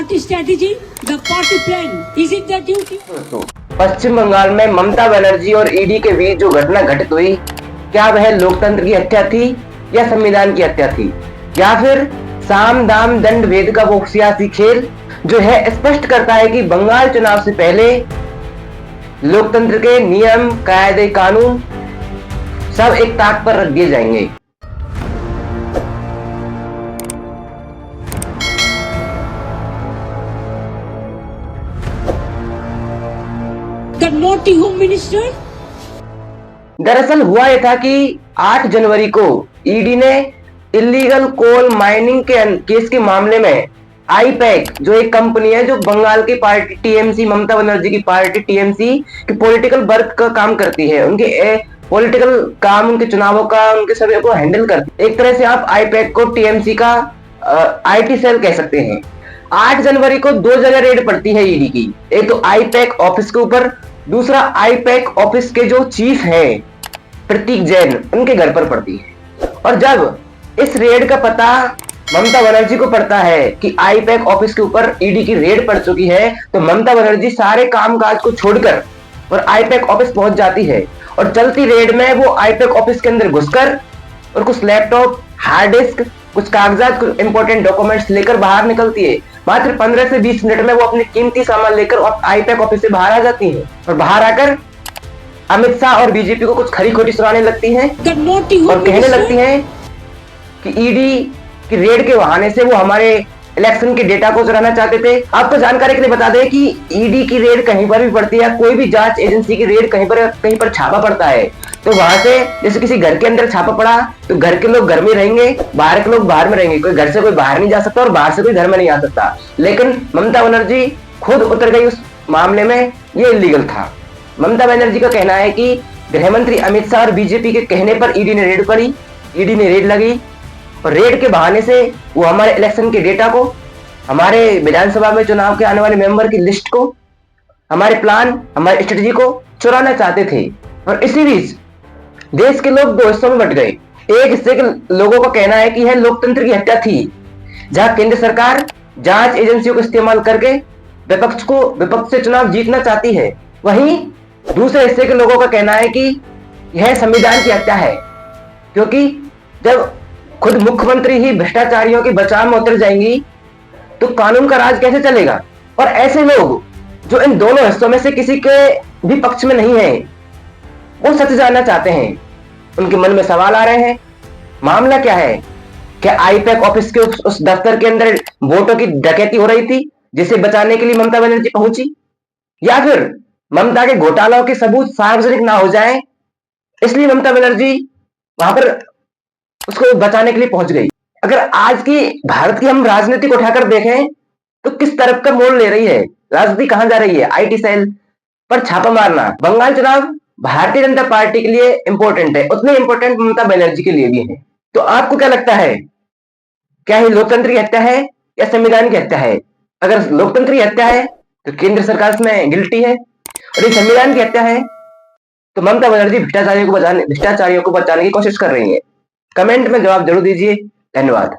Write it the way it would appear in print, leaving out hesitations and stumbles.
party strategy, the party plan. Is it that you? पश्चिम बंगाल में ममता बनर्जी और ED के बीच जो घटना घटित हुई, क्या वह लोकतंत्र की हत्या थी या संविधान की हत्या थी, या फिर साम दाम दंड भेद का वो सियासी खेल जो है स्पष्ट करता है कि बंगाल चुनाव से पहले लोकतंत्र के नियम, कायदे, कानून सब एक ताक पर रख दिए जाएंगे। The naughty home minister? दरअसल हुआ यह था कि 8 जनवरी को ईडी ने इलीगल कोल माइनिंग के केस के मामले में आईपैक जो एक कंपनी है जो बंगाल की पार्टी टीएमसी, ममता बनर्जी की पार्टी टीएमसी की पॉलिटिकल वर्क का काम करती है, उनके पॉलिटिकल काम, उनके चुनावों का, उनके सभी को हैंडल करती है। एक तरह से आप आईपैक को टीएमसी का आईटी सेल कह सकते हैं। 8 जनवरी को 2 जगह रेड पड़ती है ईडी की, एक तो आईपैक ऑफिस के ऊपर, दूसरा आईपैक ऑफिस के जो चीफ है प्रतीक जैन, उनके घर पर पड़ती है। और जब इस रेड का पता ममता बनर्जी को पड़ता है कि आईपैक ऑफिस के ऊपर ईडी की रेड पड़ चुकी है, तो ममता बनर्जी सारे कामकाज को छोड़कर और आईपैक ऑफिस पहुंच जाती है और चलती रेड में वो आईपैक ऑफिस के अंदर घुसकर और कुछ लैपटॉप, हार्ड डिस्क, कुछ कागजात, कुछ इंपॉर्टेंट डॉक्यूमेंट्स लेकर बाहर निकलती है। मात्र 15 से 20 मिनट में वो अपने कीमती सामान लेकर आईपैक ऑफिस से बाहर आ जाती है और बाहर आकर अमित शाह और बीजेपी को कुछ खरी खोटी सुनाने लगती हैं और कहने लगती हैं कि ईडी की रेड के बहाने से वो हमारे इलेक्शन के डेटा को चुराना चाहते थे। आपको जानकारी के लिए बता दें कि ईडी की रेड कहीं पर भी पड़ती है, कोई भी जांच एजेंसी की रेड कहीं पर छापा पड़ता है, तो वहां से जैसे किसी घर के अंदर छापा पड़ा तो घर के लोग घर में रहेंगे, बाहर के लोग बाहर में रहेंगे, कोई घर से कोई बाहर नहीं जा सकता और बाहर से कोई घर में नहीं आ सकता। लेकिन ममता बनर्जी खुद उतर गई उस मामले में, ये इलीगल था। ममता बनर्जी का कहना है कि गृह मंत्री अमित शाह और बीजेपी के कहने पर ईडी ने रेड पड़ी, ईडी ने रेड लगी और रेड के बहाने से वो हमारे इलेक्शन के डेटा को, हमारे विधानसभा में चुनाव के आने वाले मेंबर की लिस्ट को, हमारे प्लान, हमारी स्ट्रेटजी को चुराना चाहते थे। और इसी बीच देश के लोग 2 हिस्सों में बंट गए। एक हिस्से के लोगों का कहना है कि यह लोकतंत्र की हत्या थी, जहां केंद्र सरकार जांच एजेंसियों का इस्तेमाल करके विपक्ष से चुनाव जीतना चाहती है। वहीं दूसरे हिस्से के लोगों का कहना है कि यह संविधान की हत्या है, क्योंकि जब खुद मुख्यमंत्री ही भ्रष्टाचारियों के बचाव में उतर जाएंगी तो कानून का राज कैसे चलेगा। और ऐसे लोग जो इन दोनों हिस्सों में से किसी के भी पक्ष में नहीं है, वो सच जानना चाहते हैं, उनके मन में सवाल आ रहे हैं, मामला क्या है? क्या आईपैक ऑफिस के उस दफ्तर के अंदर वोटों की डकैती हो रही थी जिसे बचाने के लिए ममता बनर्जी पहुंची, या फिर ममता के घोटालों के सबूत सार्वजनिक ना हो जाए इसलिए ममता बनर्जी वहां पर उसको बचाने के लिए पहुंच गई? अगर आज की भारत की हम राजनीति को उठाकर देखें तो किस तरफ का मोड़ ले रही है राजनीति, कहां जा रही है? आईटी सेल पर छापा मारना। बंगाल चुनाव भारतीय जनता पार्टी के लिए इंपॉर्टेंट है, उतने इंपॉर्टेंट ममता बनर्जी के लिए भी है। तो आपको क्या लगता है, क्या ये लोकतंत्र की हत्या है या संविधान की हत्या है? अगर लोकतंत्र की हत्या है तो केंद्र सरकार इसमें गिल्टी है, और ये संविधान की हत्या है तो ममता बनर्जी भ्रष्टाचारियों को बचाने की कोशिश कर रही है। कमेंट में जवाब जरूर दीजिए। धन्यवाद।